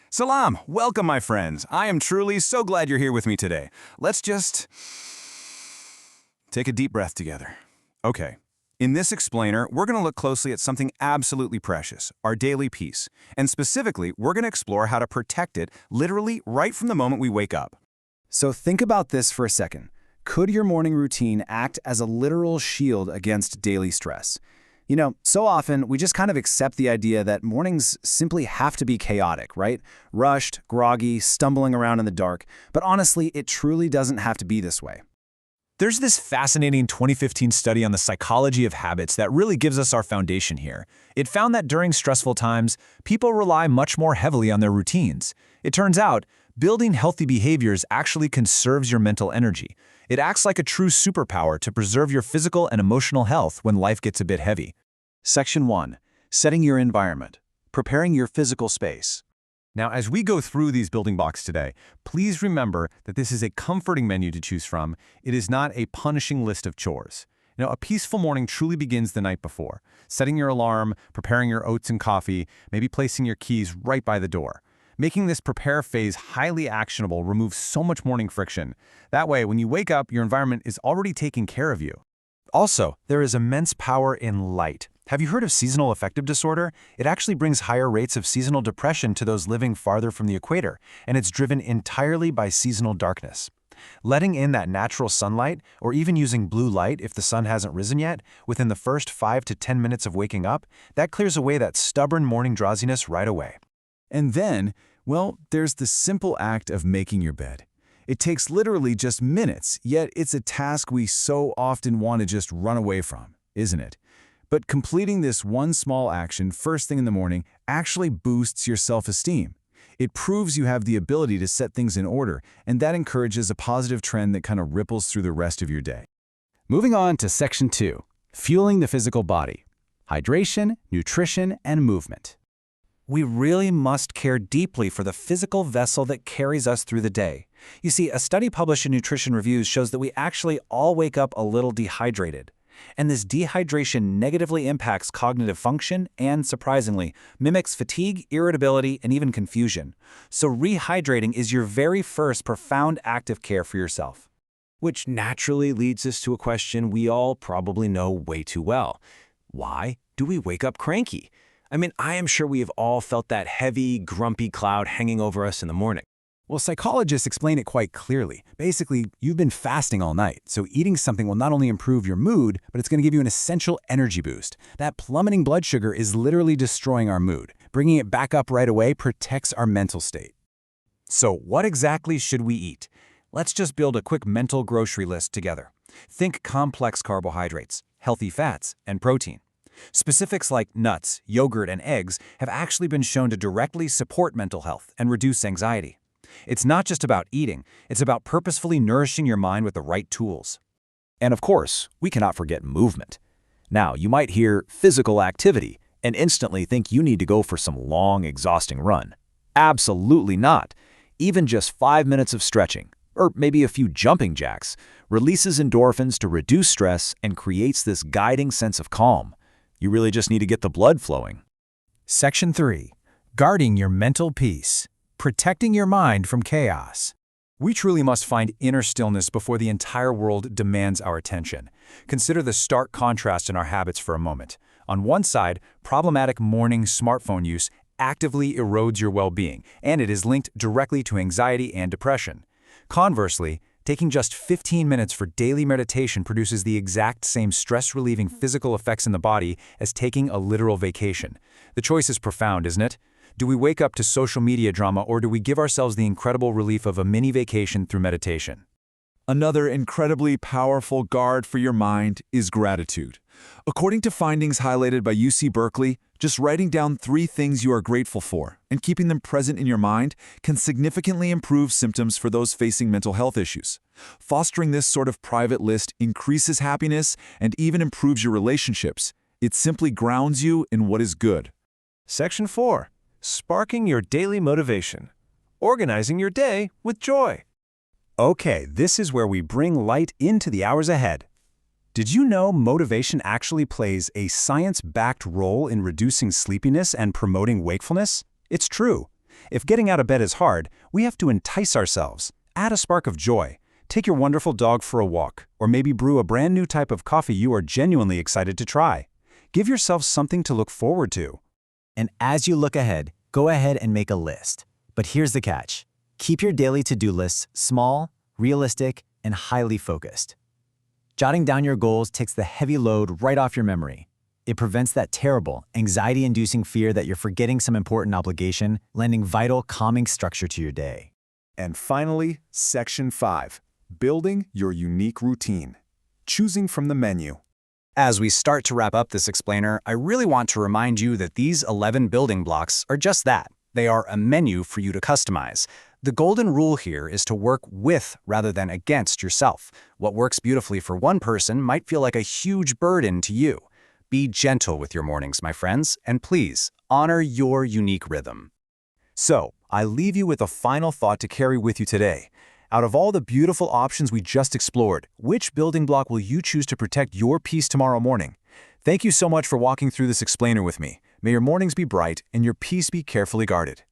Salam! Welcome, my friends. I am truly so glad you're here with me today. Let's just take a deep breath together. Okay. In this explainer, we're going to look closely at something absolutely precious, our daily peace. And specifically, we're going to explore how to protect it literally right from the moment we wake up. So think about this for a second. Could your morning routine act as a literal shield against daily stress? You know, so often we just kind of accept the idea that mornings simply have to be chaotic, right? Rushed, groggy, stumbling around in the dark. But honestly, it truly doesn't have to be this way. There's this fascinating 2015 study on the psychology of habits that really gives us our foundation here. It found that during stressful times, people rely much more heavily on their routines. It turns out, building healthy behaviors actually conserves your mental energy. It acts like a true superpower to preserve your physical and emotional health when life gets a bit heavy. Section 1. Setting your environment. Preparing your physical space. Now, as we go through these building blocks today, please remember that this is a comforting menu to choose from. It is not a punishing list of chores. Now, a peaceful morning truly begins the night before. Setting your alarm, preparing your oats and coffee, maybe placing your keys right by the door. Making this prepare phase highly actionable removes so much morning friction. That way, when you wake up, your environment is already taking care of you. Also, there is immense power in light. Have you heard of seasonal affective disorder? It actually brings higher rates of seasonal depression to those living farther from the equator, and it's driven entirely by seasonal darkness. Letting in that natural sunlight, or even using blue light if the sun hasn't risen yet, within the first 5 to 10 minutes of waking up, that clears away that stubborn morning drowsiness right away. And then, well, there's the simple act of making your bed. It takes literally just minutes, yet it's a task we so often want to just run away from, isn't it? But completing this one small action first thing in the morning actually boosts your self-esteem. It proves you have the ability to set things in order, and that encourages a positive trend that kind of ripples through the rest of your day. Moving on to Section 2. Fueling the physical body. Hydration, nutrition, and movement. We really must care deeply for the physical vessel that carries us through the day. You see, a study published in Nutrition Reviews shows that we actually all wake up a little dehydrated. And this dehydration negatively impacts cognitive function and, surprisingly, mimics fatigue, irritability, and even confusion. So rehydrating is your very first profound act of care for yourself. Which naturally leads us to a question we all probably know way too well. Why do we wake up cranky? I am sure we have all felt that heavy, grumpy cloud hanging over us in the morning. Well, psychologists explain it quite clearly. Basically, you've been fasting all night, so eating something will not only improve your mood, but it's going to give you an essential energy boost. That plummeting blood sugar is literally destroying our mood. Bringing it back up right away protects our mental state. So what exactly should we eat? Let's just build a quick mental grocery list together. Think complex carbohydrates, healthy fats, and protein. Specifics like nuts, yogurt, and eggs have actually been shown to directly support mental health and reduce anxiety. It's not just about eating, it's about purposefully nourishing your mind with the right tools. And of course, we cannot forget movement. Now, you might hear physical activity and instantly think you need to go for some long, exhausting run. Absolutely not. Even just 5 minutes of stretching, or maybe a few jumping jacks, releases endorphins to reduce stress and creates this guiding sense of calm. You really just need to get the blood flowing. Section 3. Guarding your mental peace. Protecting your mind from chaos. We truly must find inner stillness before the entire world demands our attention. Consider the stark contrast in our habits for a moment. On one side, problematic morning smartphone use actively erodes your well-being, and it is linked directly to anxiety and depression. Conversely, taking just 15 minutes for daily meditation produces the exact same stress-relieving physical effects in the body as taking a literal vacation. The choice is profound, isn't it? Do we wake up to social media drama, or do we give ourselves the incredible relief of a mini vacation through meditation? Another incredibly powerful guard for your mind is gratitude. According to findings highlighted by UC Berkeley, just writing down 3 things you are grateful for and keeping them present in your mind can significantly improve symptoms for those facing mental health issues. Fostering this sort of private list increases happiness and even improves your relationships. It simply grounds you in what is good. Section 4. Sparking your daily motivation. Organizing your day with joy. Okay, this is where we bring light into the hours ahead. Did you know motivation actually plays a science-backed role in reducing sleepiness and promoting wakefulness? It's true. If getting out of bed is hard, we have to entice ourselves. Add a spark of joy. Take your wonderful dog for a walk, or maybe brew a brand new type of coffee you are genuinely excited to try. Give yourself something to look forward to. And as you look ahead, go ahead and make a list. But here's the catch. Keep your daily to-do lists small, realistic, and highly focused. Jotting down your goals takes the heavy load right off your memory. It prevents that terrible, anxiety-inducing fear that you're forgetting some important obligation, lending vital, calming structure to your day. And finally, Section 5. Building your unique routine. Choosing from the menu. As we start to wrap up this explainer, I really want to remind you that these 11 building blocks are just that. They are a menu for you to customize. The golden rule here is to work with rather than against yourself. What works beautifully for one person might feel like a huge burden to you. Be gentle with your mornings, my friends, and please honor your unique rhythm. So, I leave you with a final thought to carry with you today. Out of all the beautiful options we just explored, which building block will you choose to protect your peace tomorrow morning? Thank you so much for walking through this explainer with me. May your mornings be bright and your peace be carefully guarded.